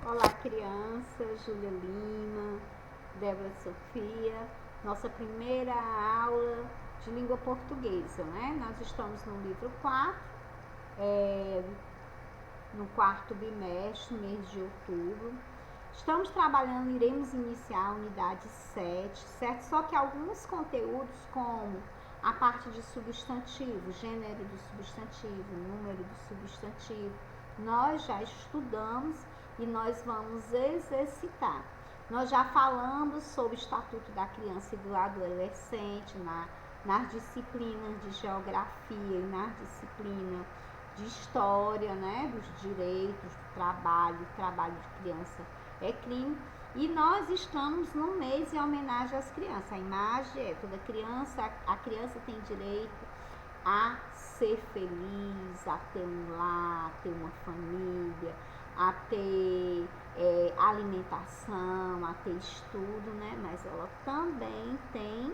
Olá, crianças, Júlia Lima, Débora Sofia, nossa primeira aula de língua portuguesa, né? Nós estamos no livro 4, no quarto bimestre, mês de outubro. Estamos trabalhando, iremos iniciar a unidade 7, certo? Só que alguns conteúdos, como a parte de substantivo, gênero do substantivo, número do substantivo, nós já estudamos e nós vamos exercitar. Nós já falamos sobre o Estatuto da Criança e do Adolescente nas disciplinas de Geografia e na disciplina de História, né, dos direitos, do trabalho de criança é crime. E nós estamos no mês em homenagem às crianças. A imagem é toda criança, a criança tem direito a ser feliz, a ter um lar, a ter uma família, a ter alimentação, a ter estudo, né? Mas ela também tem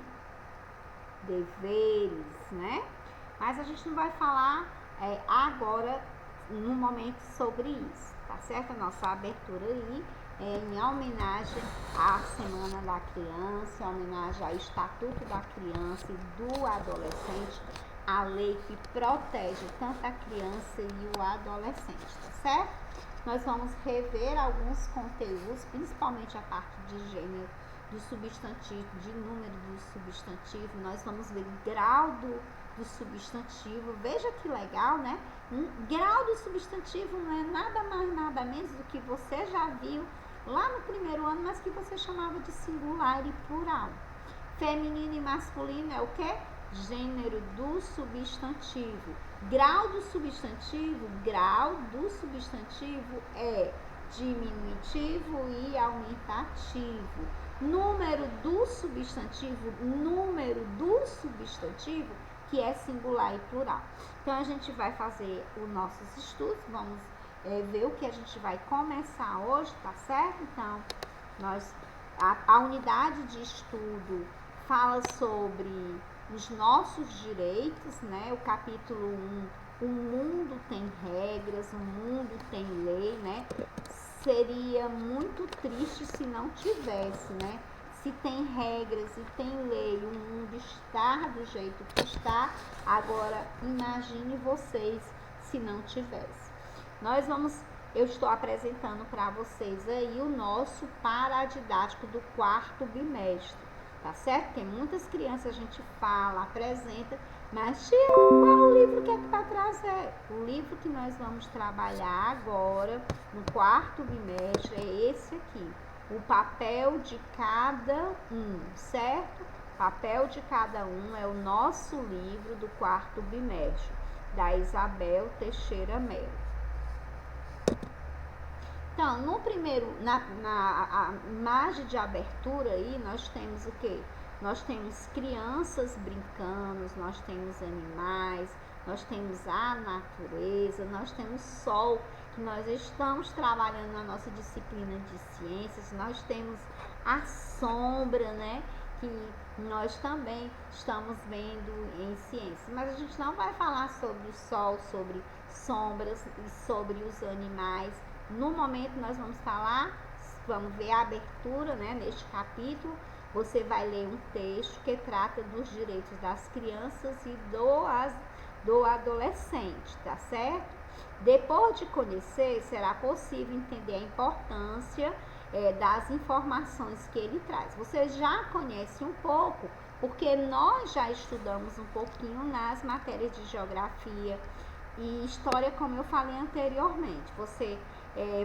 deveres, né? Mas a gente não vai falar agora, no momento, sobre isso, tá certo? A nossa abertura aí é em homenagem à Semana da Criança, em homenagem ao Estatuto da Criança e do Adolescente, a lei que protege tanto a criança e o adolescente, tá certo? Nós vamos rever alguns conteúdos, principalmente a parte de gênero do substantivo, de número do substantivo. Nós vamos ver o grau do substantivo. Veja que legal, né? Grau do substantivo não é nada mais, nada menos do que você já viu lá no primeiro ano, mas que você chamava de singular e plural. Feminino e masculino é o quê? Gênero do substantivo. Grau do substantivo é diminutivo e aumentativo. Número do substantivo, que é singular e plural. Então, a gente vai fazer os nossos estudos, vamos ver o que a gente vai começar hoje, tá certo? Então, a unidade de estudo fala sobre os nossos direitos, né? O capítulo 1, o mundo tem regras, o mundo tem lei, né? Seria muito triste se não tivesse, né? Se tem regras e tem lei, o mundo está do jeito que está, agora imagine vocês se não tivesse. Eu estou apresentando para vocês aí o nosso paradidático do quarto bimestre, tá certo? Tem muitas crianças, a gente fala, apresenta, mas tia, qual o livro que é para trazer? O livro que nós vamos trabalhar agora, no quarto bimestre, é esse aqui. O papel de cada um, certo? Papel de cada um é o nosso livro do quarto bimestre, da Isabel Teixeira Mello. Então, no primeiro, na imagem de abertura aí, nós temos o quê? Nós temos crianças brincando, nós temos animais, nós temos a natureza, nós temos sol, que nós estamos trabalhando na nossa disciplina de ciências, nós temos a sombra, né? Que nós também estamos vendo em ciências. Mas a gente não vai falar sobre o sol, sobre sombras e sobre os animais. No momento nós vamos falar, vamos ver a abertura, né? Neste capítulo, você vai ler um texto que trata dos direitos das crianças e do adolescente, tá certo? Depois de conhecer, será possível entender a importância das informações que ele traz. Você já conhece um pouco, porque nós já estudamos um pouquinho nas matérias de geografia e história, como eu falei anteriormente. Você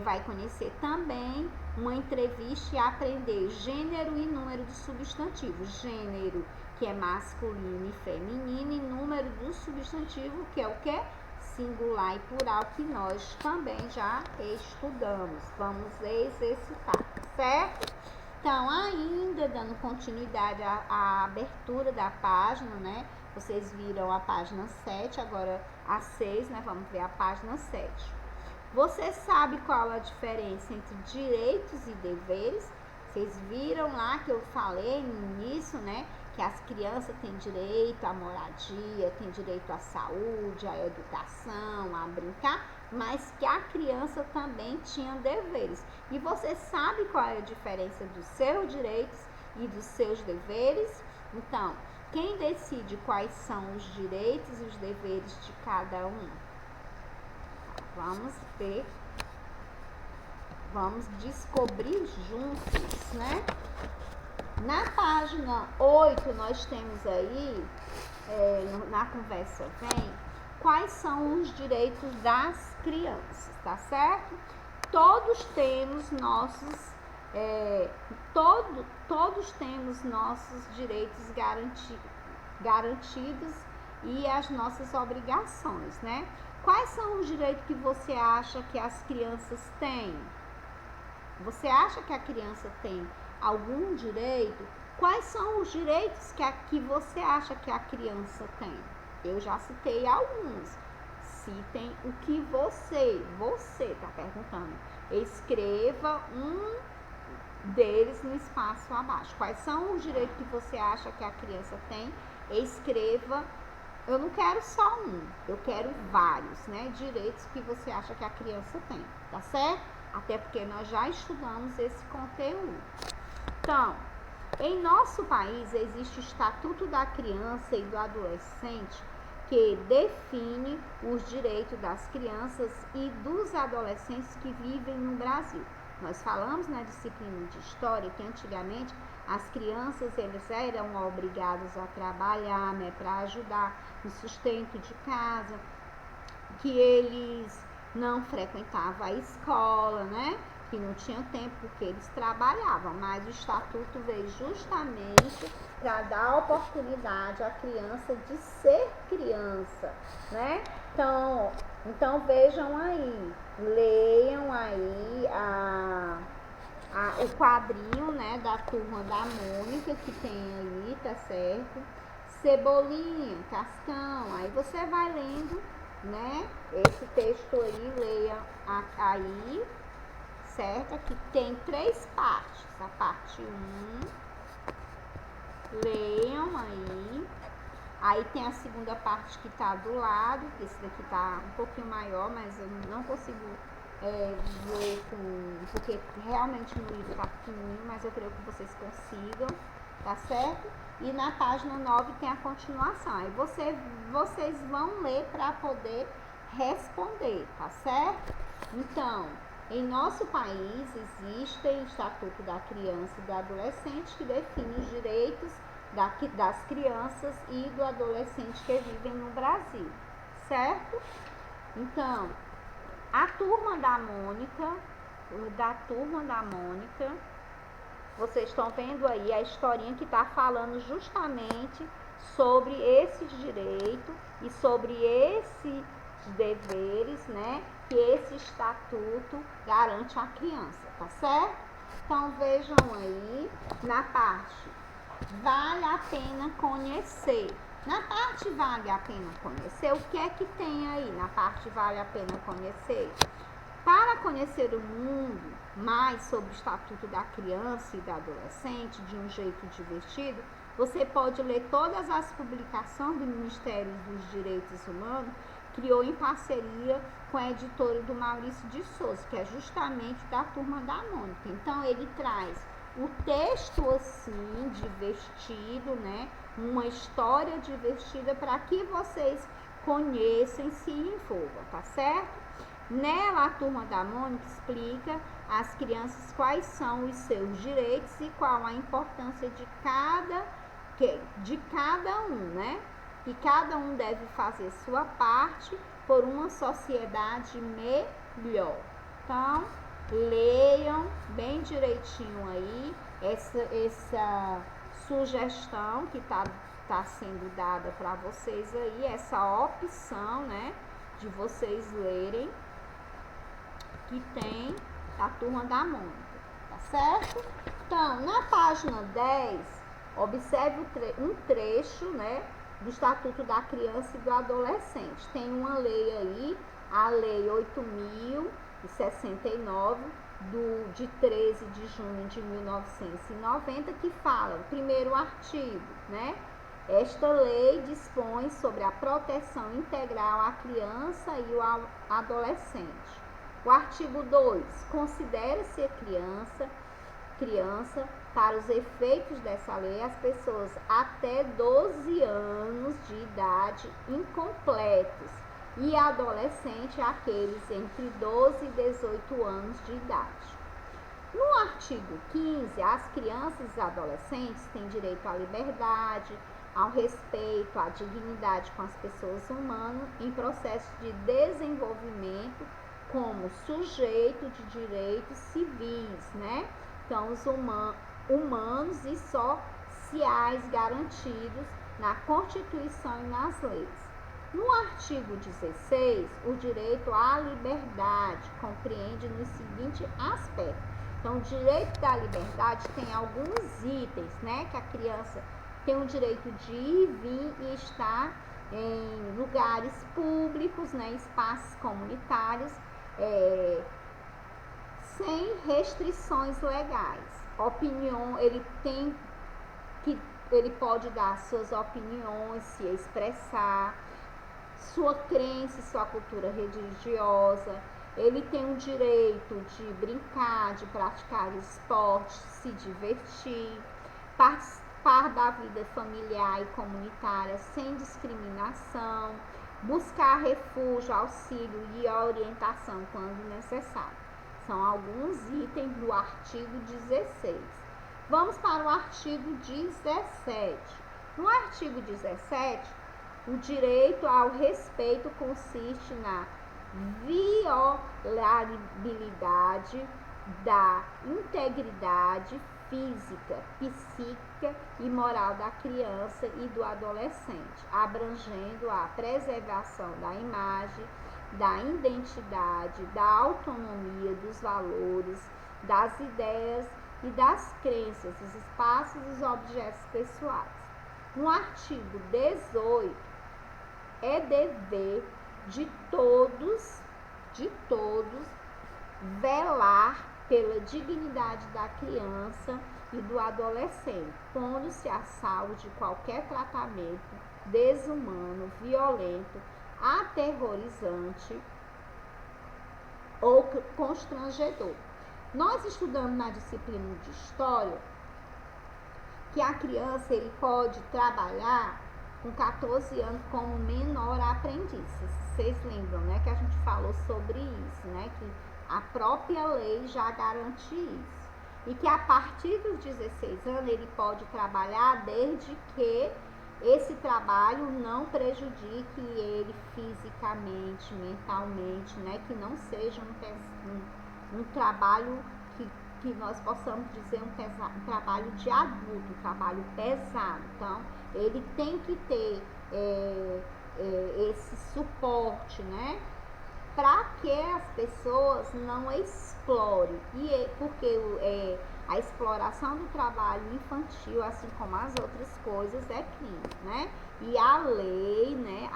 vai conhecer também uma entrevista e aprender gênero e número do substantivo. Gênero, que é masculino e feminino, e número do substantivo, que é o que? Singular e plural, que nós também já estudamos. Vamos exercitar, certo? Então, ainda dando continuidade à abertura da página, né? Vocês viram a página 7, agora a 6, né? Vamos ver a página 7. Você sabe qual a diferença entre direitos e deveres? Vocês viram lá que eu falei no início, né? Que as crianças têm direito à moradia, têm direito à saúde, à educação, a brincar. mas que a criança também tinha deveres. E você sabe qual é a diferença dos seus direitos e dos seus deveres? Então, quem decide quais são os direitos e os deveres de cada um? Vamos descobrir juntos, né? Na página 8, nós temos aí, na conversa vem, quais são os direitos das crianças, tá certo? Todos temos nossos, todos temos nossos direitos garantidos e as nossas obrigações, né? Quais são os direitos que você acha que as crianças têm? Você acha que a criança tem algum direito? Quais são os direitos que você acha que a criança tem? Eu já citei alguns. Citem o que você está perguntando. Escreva um deles no espaço abaixo. Quais são os direitos que você acha que a criança tem? Escreva. Eu não quero só um, eu quero vários, né? Direitos que você acha que a criança tem, tá certo? Até porque nós já estudamos esse conteúdo. Então, em nosso país existe o Estatuto da Criança e do Adolescente, que define os direitos das crianças e dos adolescentes que vivem no Brasil. Nós falamos na disciplina de História que antigamente as crianças eles eram obrigadas a trabalhar, né, para ajudar no sustento de casa, que eles não frequentavam a escola, né? Que não tinham tempo porque eles trabalhavam, mas o estatuto veio justamente para dar oportunidade à criança de ser criança, né? Então vejam aí, leiam aí o quadrinho, né, da Turma da Mônica que tem aí, tá certo? Cebolinha, Cascão, aí você vai lendo, né? Esse texto aí, leia aí, certo? Aqui tem 3 partes. A parte 1, leiam aí. Aí tem a segunda parte que tá do lado, esse daqui tá um pouquinho maior, mas eu não consigo ver porque realmente no livro tá pequenininho, mas eu creio que vocês consigam, tá certo? E na página 9 tem a continuação. Aí vocês vão ler para poder responder, tá certo? Então, em nosso país existe o Estatuto da Criança e do Adolescente que define os direitos das crianças e do adolescente que vivem no Brasil, certo? Então, a Turma da Mônica, vocês estão vendo aí a historinha que está falando justamente sobre esses direitos e sobre esses deveres, né, que esse estatuto garante à criança, tá certo? Então vejam aí na parte vale a pena conhecer. Na parte vale a pena conhecer, o que é que tem aí na parte vale a pena conhecer? Para conhecer o mundo mais sobre o Estatuto da Criança e do Adolescente de um jeito divertido, você pode ler todas as publicações do Ministério dos Direitos Humanos, criou em parceria com a editora do Maurício de Souza, que é justamente da Turma da Mônica. Então, ele traz o texto assim, divertido, né? Uma história divertida para que vocês conheçam e se envolvam, tá certo? Nela, a Turma da Mônica explica às crianças quais são os seus direitos e qual a importância de cada um, né? E cada um deve fazer sua parte por uma sociedade melhor. Então, leiam bem direitinho aí essa sugestão que tá sendo dada para vocês aí, essa opção, né, de vocês lerem, que tem a Turma da Mônica, tá certo? Então, na página 10, observe um trecho, né, do Estatuto da Criança e do Adolescente. Tem uma lei aí, a Lei 8.069, de 13 de junho de 1990, que fala, o primeiro artigo, né? Esta lei dispõe sobre a proteção integral à criança e adolescente. O artigo 2, considera-se a criança, para os efeitos dessa lei, as pessoas até 12 anos de idade incompletos e adolescente aqueles entre 12 e 18 anos de idade. No artigo 15, as crianças e adolescentes têm direito à liberdade, ao respeito, à dignidade com as pessoas humanas em processo de desenvolvimento como sujeito de direitos civis, né? Então, os humanos e sociais garantidos na Constituição e nas leis. No artigo 16, o direito à liberdade compreende nos seguintes aspectos. Então, o direito da liberdade tem alguns itens, né? Que a criança tem o direito de ir, vir e estar em lugares públicos, né? Espaços comunitários, sem restrições legais. Opinião, ele pode dar suas opiniões, se expressar, sua crença, sua cultura religiosa. Ele tem o direito de brincar, de praticar esportes, se divertir, participar da vida familiar e comunitária sem discriminação, buscar refúgio, auxílio e orientação quando necessário. São alguns itens do artigo 16. Vamos para o artigo 17. No artigo 17, o direito ao respeito consiste na violabilidade da integridade física, psíquica e moral da criança e do adolescente, abrangendo a preservação da imagem, da identidade, da autonomia, dos valores, das ideias e das crenças, dos espaços e dos objetos pessoais. No artigo 18, é dever de todos, velar pela dignidade da criança e do adolescente, pondo-se a salvo de qualquer tratamento desumano, violento, aterrorizante ou constrangedor. Nós estudamos na disciplina de História que a criança ele pode trabalhar com 14 anos como menor aprendiz. Vocês lembram, né, que a gente falou sobre isso, né, que a própria lei já garante isso. E que a partir dos 16 anos ele pode trabalhar desde que esse trabalho não prejudique ele fisicamente, mentalmente, né, que não seja um trabalho que nós possamos dizer um trabalho de adulto, um trabalho pesado. Então, ele tem que ter esse suporte, né? Para que as pessoas não explorem. Porque a exploração do trabalho infantil, assim como as outras coisas, é crime, né? E a lei, né?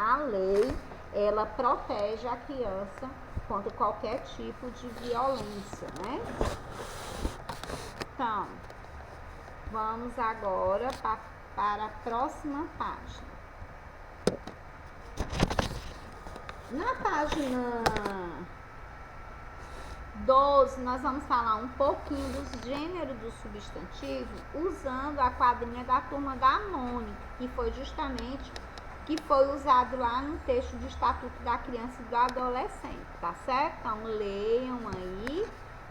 Ela protege a criança contra qualquer tipo de violência, né? Então, vamos agora para a próxima página. Na página 12, nós vamos falar um pouquinho dos gêneros do substantivo usando a quadrinha da Turma da Mônica, que foi justamente que foi usado lá no texto do Estatuto da Criança e do Adolescente, tá certo? Então, leiam aí,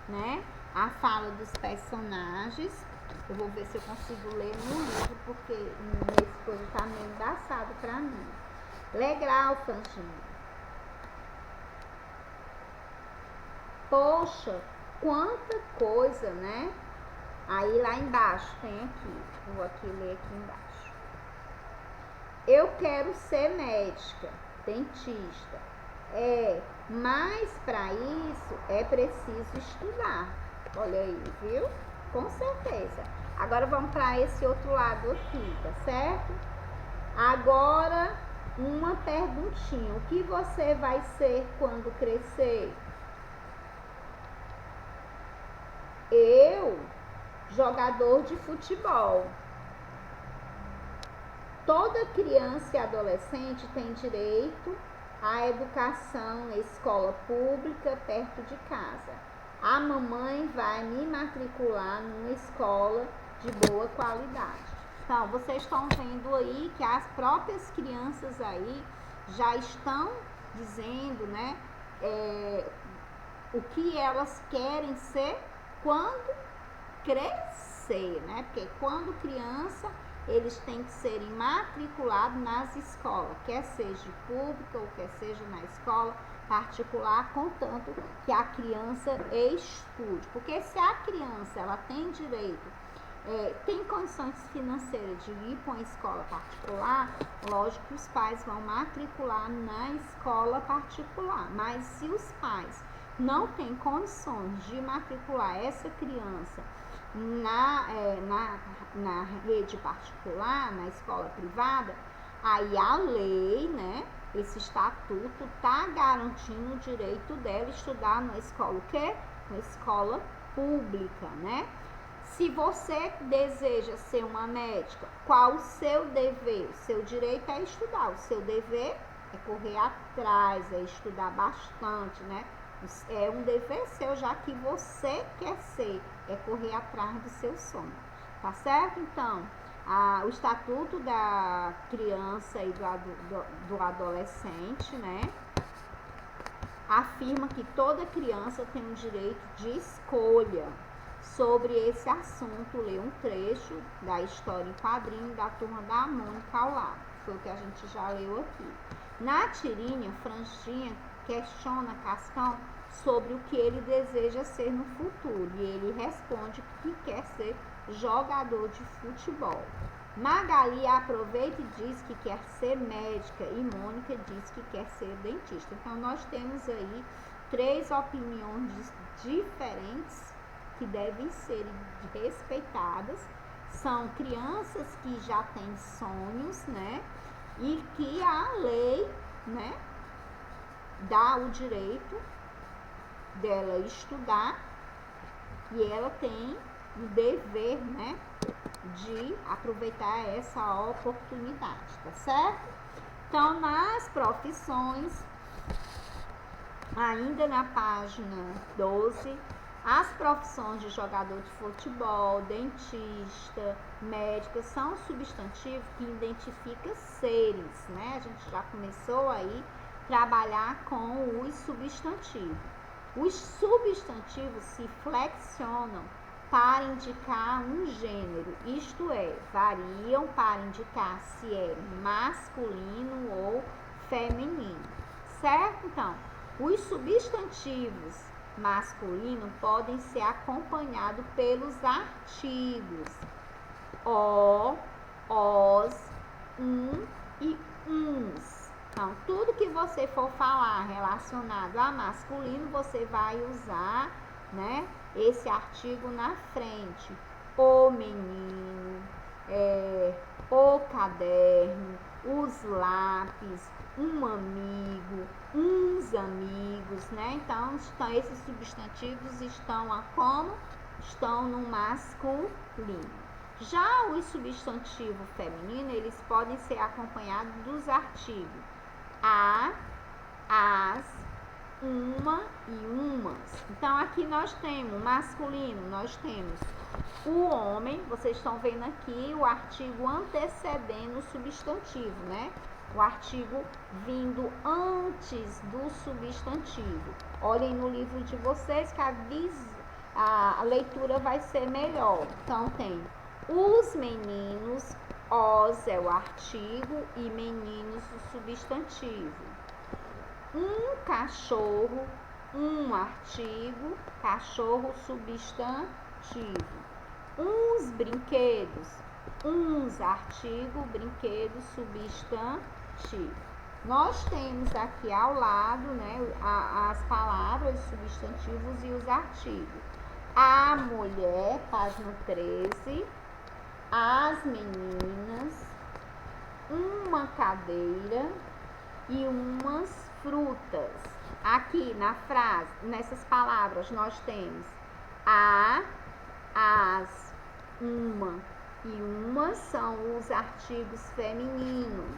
né, a fala dos personagens. Eu vou ver se eu consigo ler no livro, porque nesse coisa tá meio embaçado pra mim. Legal, Franjinha. Poxa, quanta coisa, né? Aí lá embaixo tem aqui, vou aqui ler aqui embaixo. Eu quero ser médica, dentista. Mas para isso é preciso estudar. Olha aí, viu? Com certeza. Agora vamos para esse outro lado aqui, tá certo? Agora, uma perguntinha. O que você vai ser quando crescer? Eu, jogador de futebol. Toda criança e adolescente tem direito a educação, escola pública perto de casa. A mamãe vai me matricular numa escola de boa qualidade. Então, vocês estão vendo aí que as próprias crianças aí já estão dizendo, né, o que elas querem ser quando crescer, né? Porque quando criança, eles têm que serem matriculados nas escolas, quer seja pública ou quer seja na escola particular, contanto que a criança estude. Porque se a criança ela tem direito, tem condições financeiras de ir para uma escola particular, lógico que os pais vão matricular na escola particular. Mas se os pais não têm condições de matricular essa criança na rede particular, na escola privada, aí a lei, né, esse estatuto está garantindo o direito dela estudar na escola o quê? Na escola pública, né? Se você deseja ser uma médica, qual o seu dever? O seu direito é estudar, o seu dever é correr atrás, é estudar bastante, né? É um dever seu, já que você quer ser, é correr atrás do seu sonho, tá certo? Então, o Estatuto da Criança e do Adolescente, né, afirma que toda criança tem o direito de escolha. Sobre esse assunto, lê um trecho da história em quadrinho da Turma da Mônica ao lado, foi o que a gente já leu aqui. Na tirinha, Franjinha questiona Cascão sobre o que ele deseja ser no futuro e ele responde que quer ser jogador de futebol. Magali aproveita e diz que quer ser médica e Mônica diz que quer ser dentista. Então, nós temos aí 3 opiniões diferentes que devem ser respeitadas. São crianças que já têm sonhos, né? E que a lei, né, dá o direito dela estudar e ela tem o dever, né, de aproveitar essa oportunidade, tá certo? Então, nas profissões, ainda na página 12, as profissões de jogador de futebol, dentista, médica, são substantivos que identificam seres, né? A gente já começou aí a trabalhar com os substantivos. Os substantivos se flexionam para indicar um gênero, isto é, variam para indicar se é masculino ou feminino, certo? Então, os substantivos masculinos podem ser acompanhados pelos artigos o, os, e uns. Então, tudo que você for falar relacionado a masculino, você vai usar, né, esse artigo na frente. O menino, o caderno, os lápis, um amigo, uns amigos, né? Então, esses substantivos estão como? Estão no masculino. Já os substantivos femininos, eles podem ser acompanhados dos artigos a, as, uma e umas. Então, aqui nós temos masculino, nós temos o homem, vocês estão vendo aqui o artigo antecedendo o substantivo, né? O artigo vindo antes do substantivo. Olhem no livro de vocês que a leitura vai ser melhor. Então, tem os meninos, os é o artigo e meninos o substantivo. Um cachorro, um artigo, cachorro substantivo. Uns brinquedos, uns artigo, brinquedo substantivo. Nós temos aqui ao lado, né, as palavras, os substantivos e os artigos. A mulher, página 13. As meninas, uma cadeira e umas frutas. Aqui na frase, nessas palavras, nós temos a, as, uma e umas são os artigos femininos.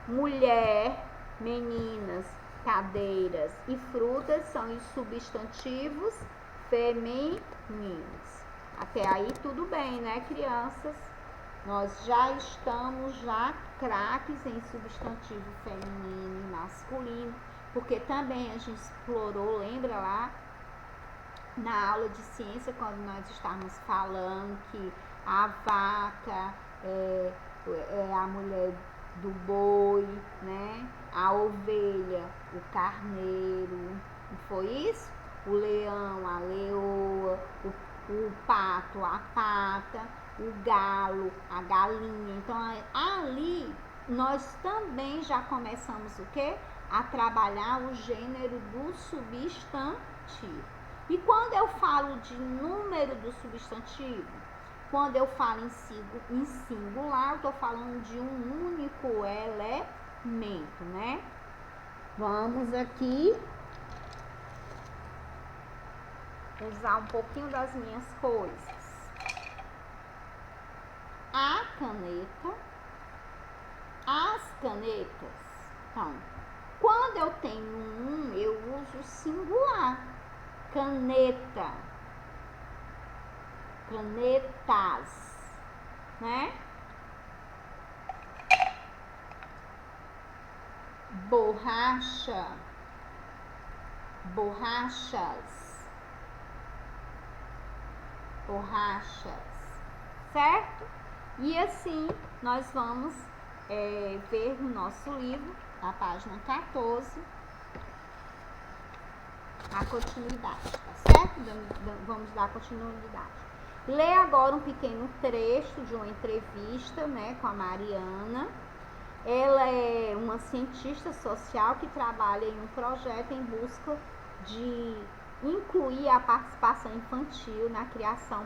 Mulher, meninas, cadeiras e frutas são os substantivos femininos. Até aí tudo bem, né, crianças? Nós já estamos craques em substantivo feminino e masculino, porque também a gente explorou, lembra lá na aula de ciência, quando nós estávamos falando que a vaca é a mulher do boi, né? A ovelha, o carneiro, não foi isso? O leão, a leoa, o pato, a pata, o galo, a galinha. Então ali nós também já começamos o quê? A trabalhar o gênero do substantivo. E quando eu falo de número do substantivo, quando eu falo em singular, eu estou falando de um único elemento, né? Vamos aqui usar um pouquinho das minhas coisas. A caneta, as canetas. Então, quando eu tenho eu uso singular. Caneta, canetas, né? Borracha, borrachas, certo? E assim nós vamos ver no nosso livro, na página 14, a continuidade, tá certo? Vamos dar continuidade. Lê agora um pequeno trecho de uma entrevista, né, com a Mariana. Ela é uma cientista social que trabalha em um projeto em busca de incluir a participação infantil na criação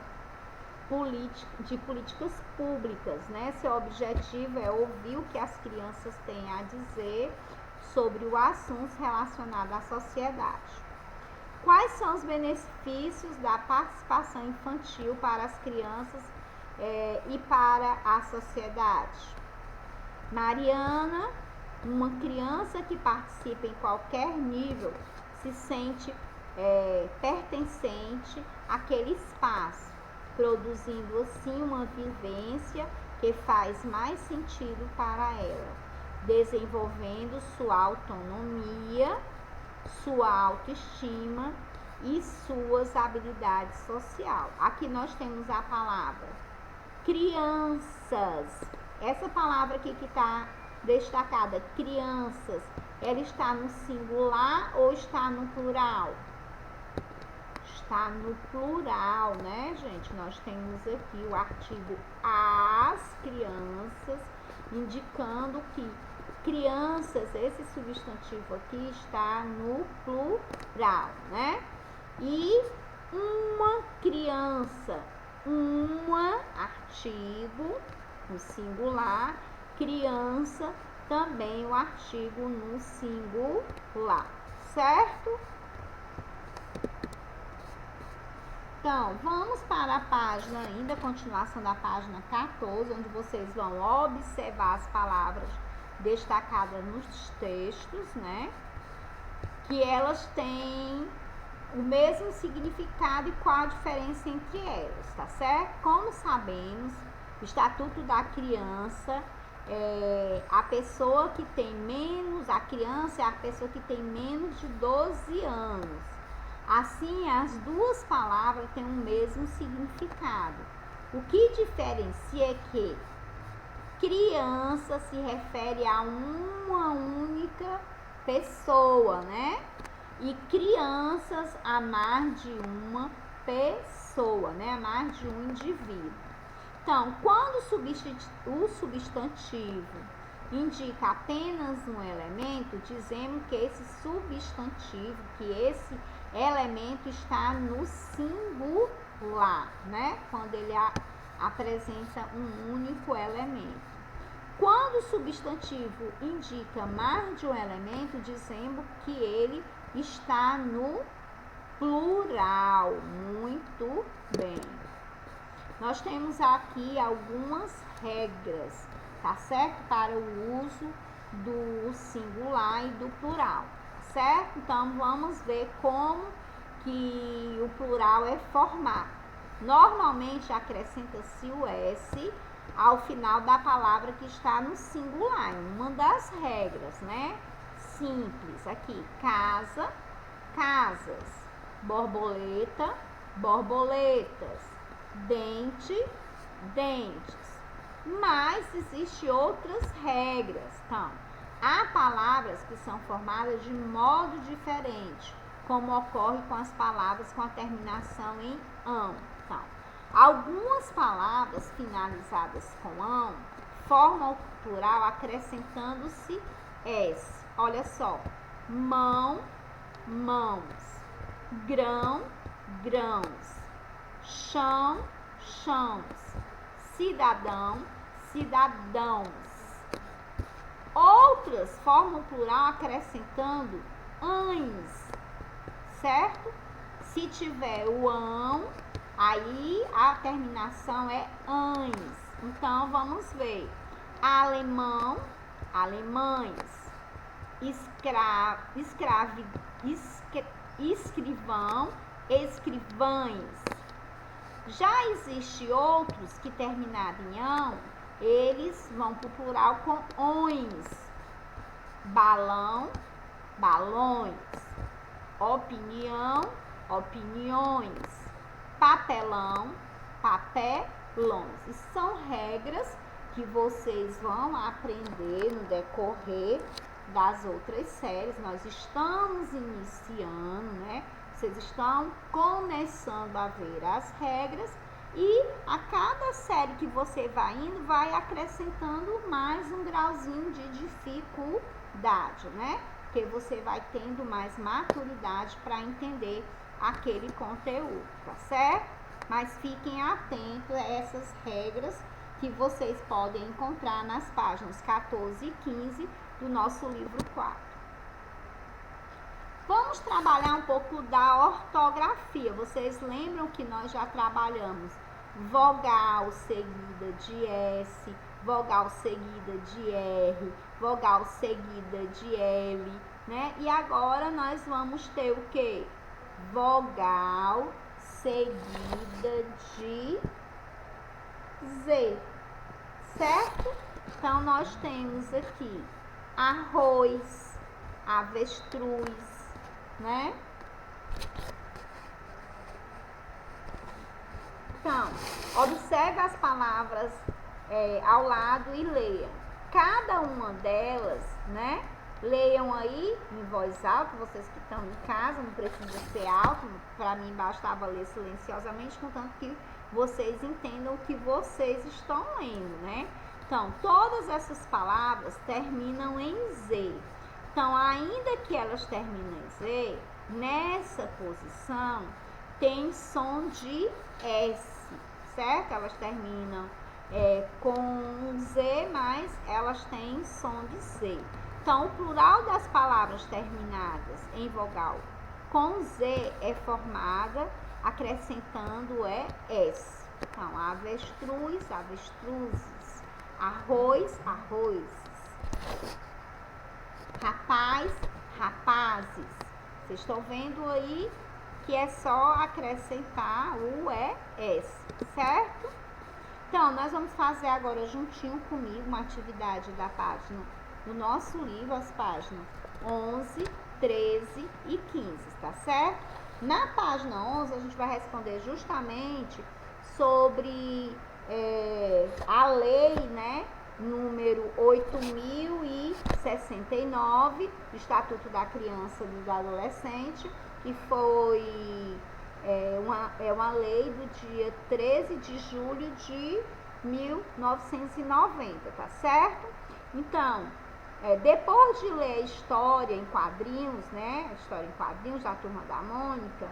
de políticas públicas, né? Seu objetivo é ouvir o que as crianças têm a dizer sobre o assunto relacionado à sociedade. Quais são os benefícios da participação infantil para as crianças e para a sociedade? Mariana, uma criança que participa em qualquer nível, se sente pertencente àquele espaço, produzindo assim uma vivência que faz mais sentido para ela, desenvolvendo sua autonomia, sua autoestima e suas habilidades sociais. Aqui nós temos a palavra crianças. Essa palavra aqui que está destacada, crianças, ela está no singular ou está no plural? Está no plural, né, gente? Nós temos aqui o artigo as crianças, indicando que crianças, esse substantivo aqui está no plural, né? E uma criança, uma artigo no singular, criança também o artigo no singular, certo? Então, vamos para a página, ainda continuação da página 14, onde vocês vão observar as palavras destacadas nos textos, né? Que elas têm o mesmo significado e qual a diferença entre elas, tá certo? Como sabemos, o Estatuto da Criança a pessoa que tem menos, a criança é a pessoa que tem menos de 12 anos. Assim, as duas palavras têm o mesmo significado. O que diferencia é que criança se refere a uma única pessoa, né? E crianças a mais de uma pessoa, né? A mais de um indivíduo. Então, quando o substantivo indica apenas um elemento, dizemos que esse substantivo, que esse elemento está no singular, né? Quando ele apresenta um único elemento. Quando o substantivo indica mais de um elemento, dizemos que ele está no plural. Muito bem. Nós temos aqui algumas regras, tá certo? Para o uso do singular e do plural, certo? Então, vamos ver como que o plural é formado. Normalmente, acrescenta-se o S ao final da palavra que está no singular. Uma das regras, né? Simples. Aqui, casa, casas. Borboleta, borboletas. Dente, dentes. Mas existem outras regras. Então, há palavras que são formadas de modo diferente, como ocorre com as palavras com a terminação em ão. Então, algumas palavras finalizadas com ão formam o plural acrescentando-se S. Olha só, mão, mãos, grão, grãos, chão, chãos, cidadão, cidadãos. Outras formam o plural acrescentando ães, certo? Se tiver o ão, aí a terminação é ães. Então, vamos ver. Alemão, alemães. Escrivão, escrivães. Já existem outros que terminado em ão, eles vão para o plural com ões. Balão, balões. Opinião, opiniões. Papelão, papelões. E são regras que vocês vão aprender no decorrer das outras séries. Nós estamos iniciando, né? Vocês estão começando a ver as regras e a cada série que você vai indo, vai acrescentando mais um grauzinho de dificuldade, né? Porque você vai tendo mais maturidade para entender aquele conteúdo, tá certo? Mas fiquem atentos a essas regras que vocês podem encontrar nas páginas 14 e 15 do nosso livro 4. Vamos trabalhar um pouco da ortografia. Vocês lembram que nós já trabalhamos vogal seguida de S, vogal seguida de R, vogal seguida de L, né? E agora nós vamos ter o quê? Vogal seguida de Z, certo? Então, nós temos aqui arroz, avestruz, né? Então, observe as palavras ao lado e leia. Cada uma delas, né? Leiam aí em voz alta, vocês que estão em casa, não precisa ser alto. Para mim, bastava ler silenciosamente, contanto que vocês entendam o que vocês estão lendo, né? Então, todas essas palavras terminam em Z. Então, ainda que elas terminem em Z, nessa posição tem som de S, certo? Elas terminam com Z, mas elas têm som de C. Então, o plural das palavras terminadas em vogal com Z é formada acrescentando S. Então, avestruz, avestruzes. Arroz, arrozes. Rapaz, rapazes. Vocês estão vendo aí que é só acrescentar o S, certo? Então, nós vamos fazer agora juntinho comigo uma atividade da página do nosso livro, as páginas 11, 13 e 15, tá certo? Na página 11, a gente vai responder justamente sobre a lei, né, número 8.069, do Estatuto da Criança e do Adolescente, que foi uma lei do dia 13 de julho de 1990, tá certo? Então, depois de ler a história em quadrinhos, né, a história em quadrinhos da Turma da Mônica,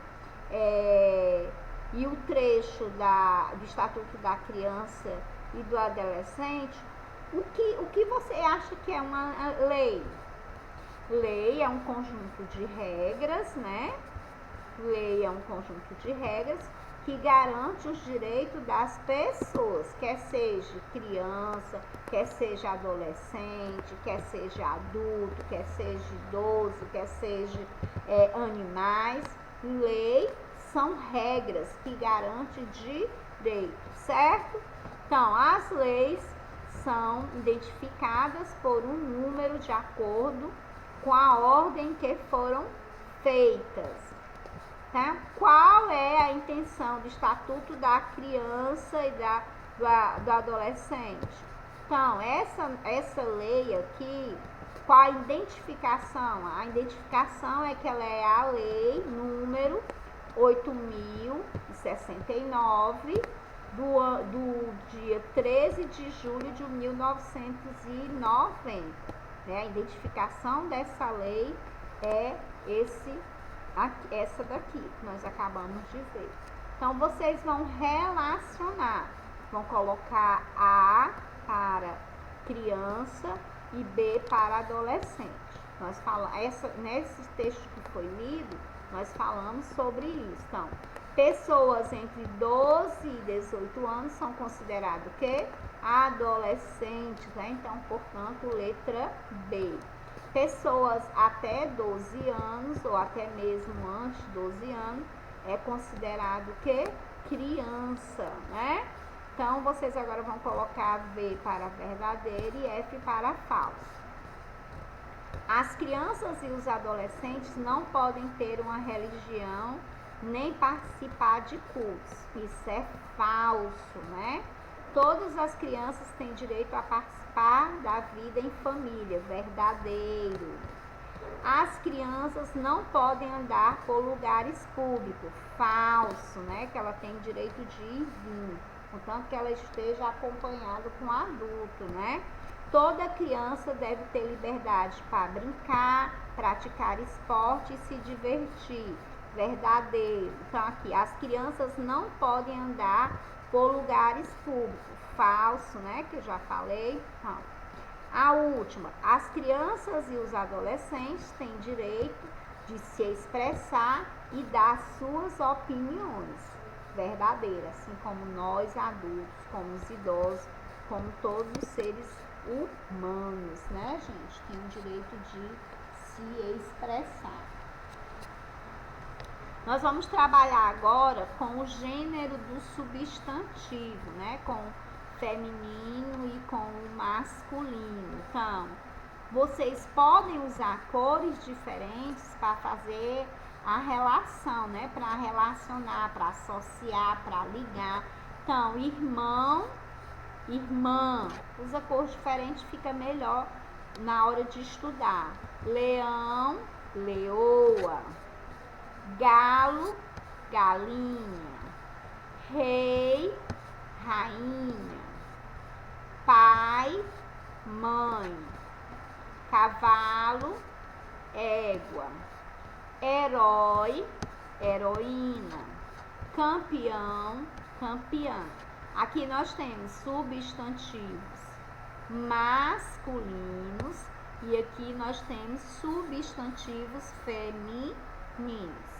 e o trecho do Estatuto da Criança e do Adolescente, o que você acha que é uma lei? Lei é um conjunto de regras, né? Lei é um conjunto de regras que garante os direitos das pessoas, quer seja criança, quer seja adolescente, quer seja adulto, quer seja idoso, quer seja animais. Lei são regras que garantem direitos, certo? Então, as leis são identificadas por um número de acordo com a ordem que foram feitas. Tá? Qual é a intenção do Estatuto da Criança e do Adolescente? Então, essa lei aqui, qual a identificação? A identificação é que ela é a lei número 8.069 do dia 13 de julho de 1990. Né? A identificação dessa lei é essa daqui que nós acabamos de ver. Então, vocês vão relacionar, vão colocar A para criança e B para adolescente. Nós falamos, nesse texto que foi lido, nós falamos sobre isso. Então, pessoas entre 12 e 18 anos são consideradas o quê? Adolescentes, né? Então, portanto, letra B. Pessoas até 12 anos, ou até mesmo antes de 12 anos, é considerado o quê? Criança, né? Então, vocês agora vão colocar V para verdadeiro e F para falso. As crianças e os adolescentes não podem ter uma religião nem participar de cultos. Isso é falso, né? Todas as crianças têm direito a participar da vida em família, verdadeiro. As crianças não podem andar por lugares públicos, falso, né? Que ela tem direito de ir e vir, contanto que ela esteja acompanhada com um adulto, né? Toda criança deve ter liberdade para brincar, praticar esporte e se divertir, verdadeiro. Então aqui, as crianças não podem andar por lugares públicos, falso, né? Que eu já falei. Então, a última, as crianças e os adolescentes têm direito de se expressar e dar suas opiniões, verdadeira, assim como nós adultos, como os idosos, como todos os seres humanos, né, gente? Tem o direito de se expressar. Nós vamos trabalhar agora com o gênero do substantivo, né? Com o feminino e com o masculino. Então, vocês podem usar cores diferentes para fazer a relação, né? Para relacionar, para associar, para ligar. Então, irmão, irmã, usa cor diferente, fica melhor na hora de estudar. Leão, leoa. Galo, galinha. Rei, rainha. Pai, mãe. Cavalo, égua. Herói, heroína. Campeão, campeã. Aqui nós temos substantivos masculinos e aqui nós temos substantivos femininos,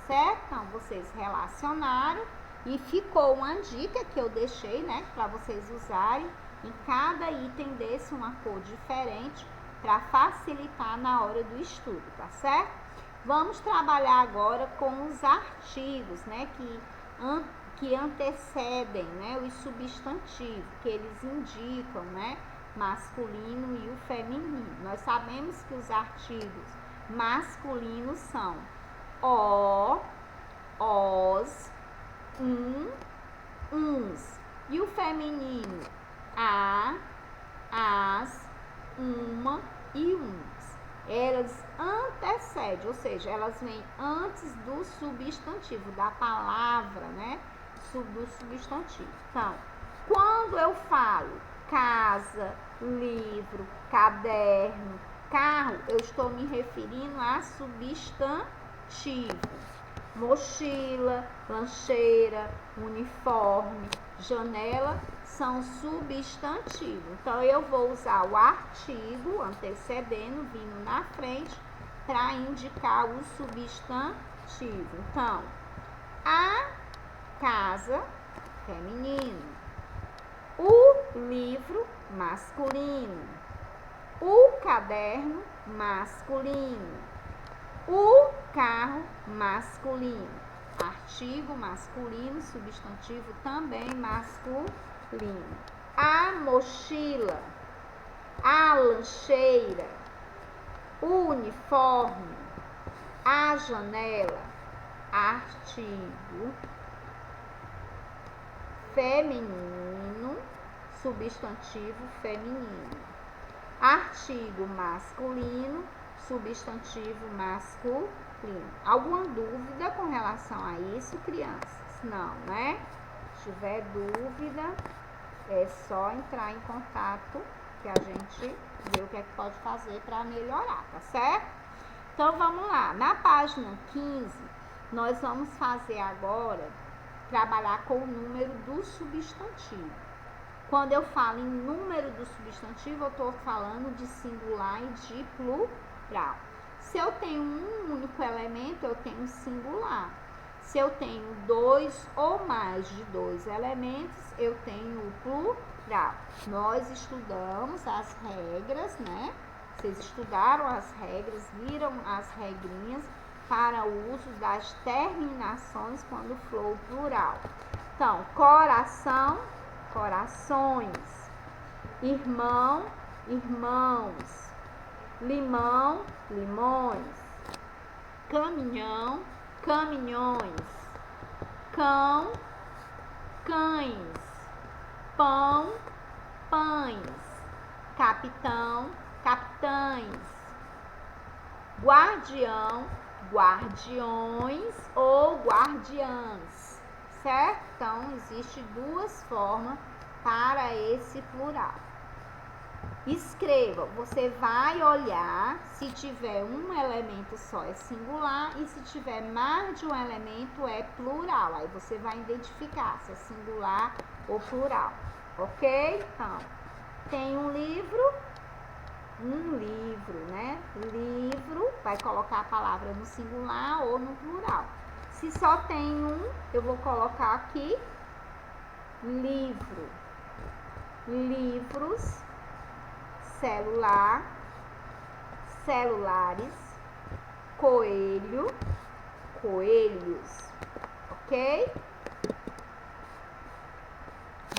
certo? Então, vocês relacionaram e ficou uma dica que eu deixei, né, para vocês usarem em cada item desse uma cor diferente para facilitar na hora do estudo, tá certo? Vamos trabalhar agora com os artigos, né, que antecedem, né, os substantivos, que eles indicam, né, masculino e o feminino. Nós sabemos que os artigos masculinos são o, os, uns. E o feminino, a, as, uma e uns. Elas antecedem, ou seja, elas vêm antes do substantivo, da palavra, né? Do substantivo. Então, quando eu falo casa, livro, caderno, carro, eu estou me referindo a substantivo. Mochila, lancheira, uniforme, janela são substantivos. Então, eu vou usar o artigo antecedendo, vindo na frente, para indicar o substantivo. Então, a casa, feminino. O livro, masculino. O caderno, masculino. O carro, masculino. Artigo masculino, substantivo também masculino. A mochila, a lancheira, o uniforme, a janela, artigo feminino, substantivo feminino. Artigo masculino, substantivo masculino. Alguma dúvida com relação a isso, crianças? Não, né? Se tiver dúvida, é só entrar em contato que a gente vê o que é que pode fazer para melhorar, tá certo? Então, vamos lá. Na página 15, nós vamos fazer agora, trabalhar com o número do substantivo. Quando eu falo em número do substantivo, eu estou falando de singular e de plural. Se eu tenho um único elemento, eu tenho singular. Se eu tenho dois ou mais de dois elementos, eu tenho o plural. Nós estudamos as regras, né? Vocês estudaram as regras, viram as regrinhas para o uso das terminações quando for o plural. Então, coração, corações. Irmão, irmãos. Limão, limões. Caminhão, caminhões. Cão, cães. Pão, pães. Capitão, capitães. Guardião, guardiões ou guardiãs, certo? Então, existe duas formas para esse plural. Escreva, você vai olhar, se tiver um elemento só é singular e se tiver mais de um elemento é plural. Aí você vai identificar se é singular ou plural, ok? Então, tem um livro, né? Livro, vai colocar a palavra no singular ou no plural. Se só tem um, eu vou colocar aqui livro, livros, celular, celulares, coelho, coelhos, ok?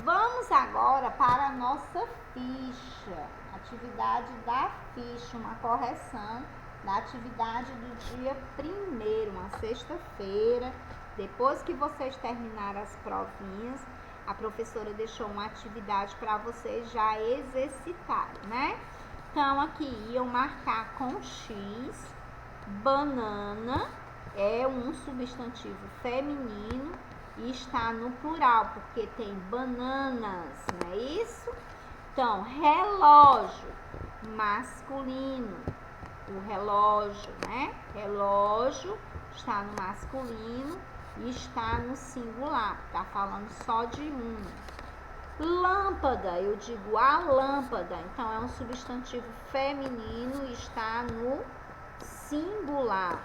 Vamos agora para a nossa ficha, atividade da ficha, uma correção da atividade do dia 1º, uma sexta-feira. Depois que vocês terminaram as provinhas, a professora deixou uma atividade para vocês já exercitarem, né? Então, aqui iam marcar com X, banana é um substantivo feminino e está no plural, porque tem bananas, não é isso? Então, relógio, masculino, o relógio, né? Relógio está no masculino e está no singular, tá falando só de um. Lâmpada, eu digo a lâmpada, então é um substantivo feminino e está no singular.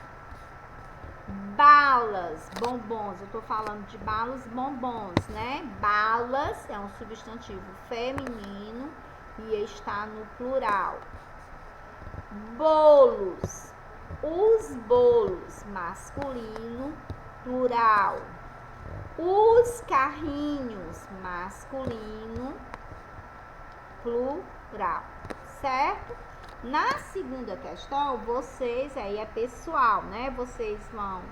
Balas, bombons, eu tô falando de balas, bombons, né? Balas é um substantivo feminino e está no plural. Bolos, os bolos, masculino, plural. Os carrinhos, masculino, plural, certo? Na segunda questão, vocês, aí é pessoal, né? Vocês vão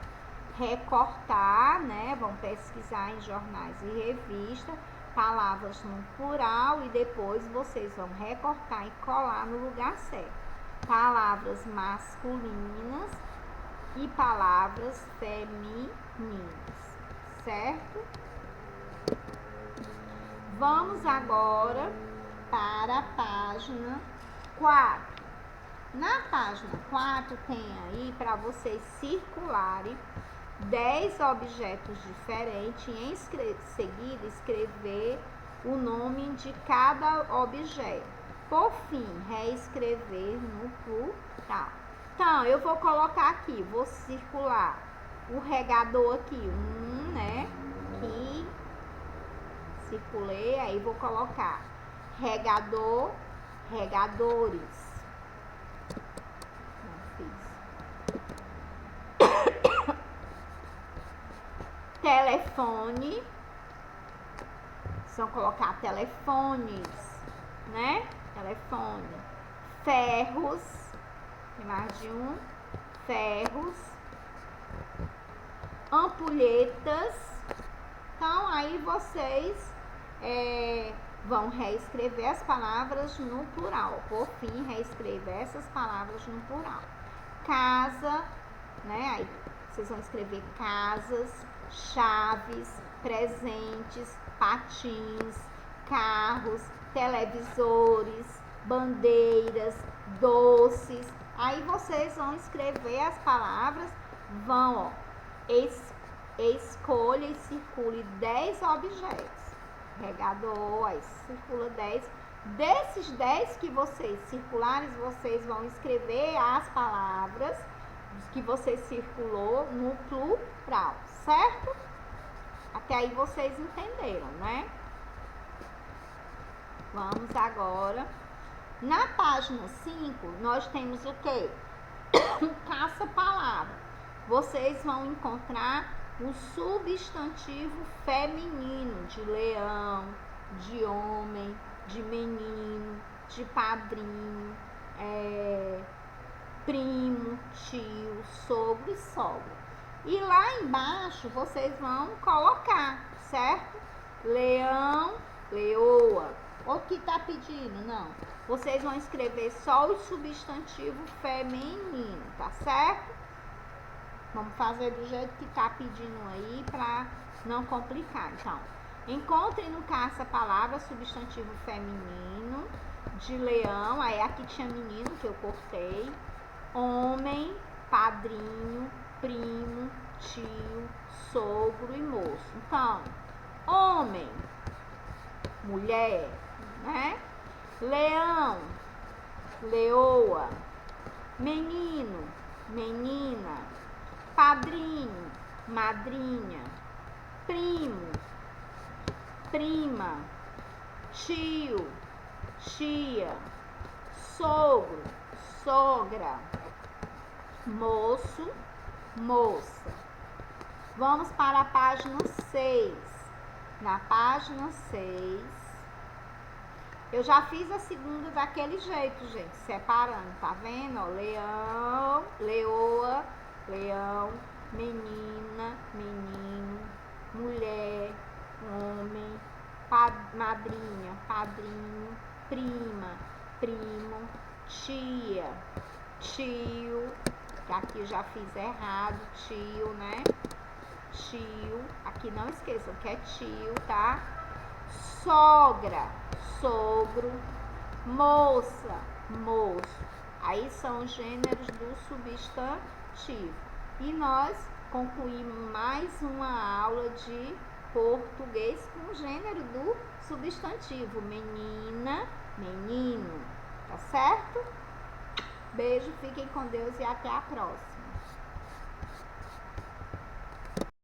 recortar, né? Vão pesquisar em jornais e revistas palavras no plural e depois vocês vão recortar e colar no lugar certo. Palavras masculinas e palavras femininas, certo? Vamos agora para a página 4. Na página 4 tem aí para vocês circularem 10 objetos diferentes e em seguida escrever o nome de cada objeto. Por fim, reescrever no plural. Então, eu vou colocar aqui, vou circular o regador aqui, né? Aqui Circulei, aí vou colocar regador, regadores. Não fiz. Telefone. São colocar telefones, né? Telefone. Ferros. Tem mais de um. Ferros. Ampulhetas. Então, aí vocês vão reescrever as palavras no plural. Por fim, reescrever essas palavras no plural. Casa, né? Aí vocês vão escrever casas, chaves, presentes, patins, carros, televisores, bandeiras, doces. Aí vocês vão escrever as palavras, vão, escolha e circule 10 objetos. Regador, aí circula 10. Desses 10 que vocês circularem, vocês vão escrever as palavras que você circulou no plural, certo? Até aí vocês entenderam, né? Vamos agora. Na página 5, nós temos o quê? Caça-palavra. Vocês vão encontrar o substantivo feminino de leão, de homem, de menino, de padrinho, primo, tio, sogro e sogra. E lá embaixo vocês vão colocar, certo? Leão, leoa. O que tá pedindo? Não. Vocês vão escrever só o substantivo feminino, tá certo? Vamos fazer do jeito que tá pedindo aí pra não complicar. Então, encontrem no caça-palavra substantivo feminino de leão. Aí aqui tinha menino que eu cortei. Homem, padrinho, primo, tio, sogro e moço. Então, homem, mulher, né? Leão, leoa, menino, menina, padrinho, madrinha, primo, prima, tio, tia, sogro, sogra, moço, moça. Vamos para a página 6. Na página 6, eu já fiz a segunda daquele jeito, gente, separando, tá vendo? Ó, leão, leoa, leão, menina, menino, mulher, homem, madrinha, padrinho, prima, primo, tia, tio, que aqui eu já fiz errado, tio, né? Tio, aqui não esqueçam que é tio, tá? Sogra, sogro, moça, moço. Aí são os gêneros do substantivo. E nós concluímos mais uma aula de português com o gênero do substantivo. Menina, menino. Tá certo? Beijo, fiquem com Deus e até a próxima.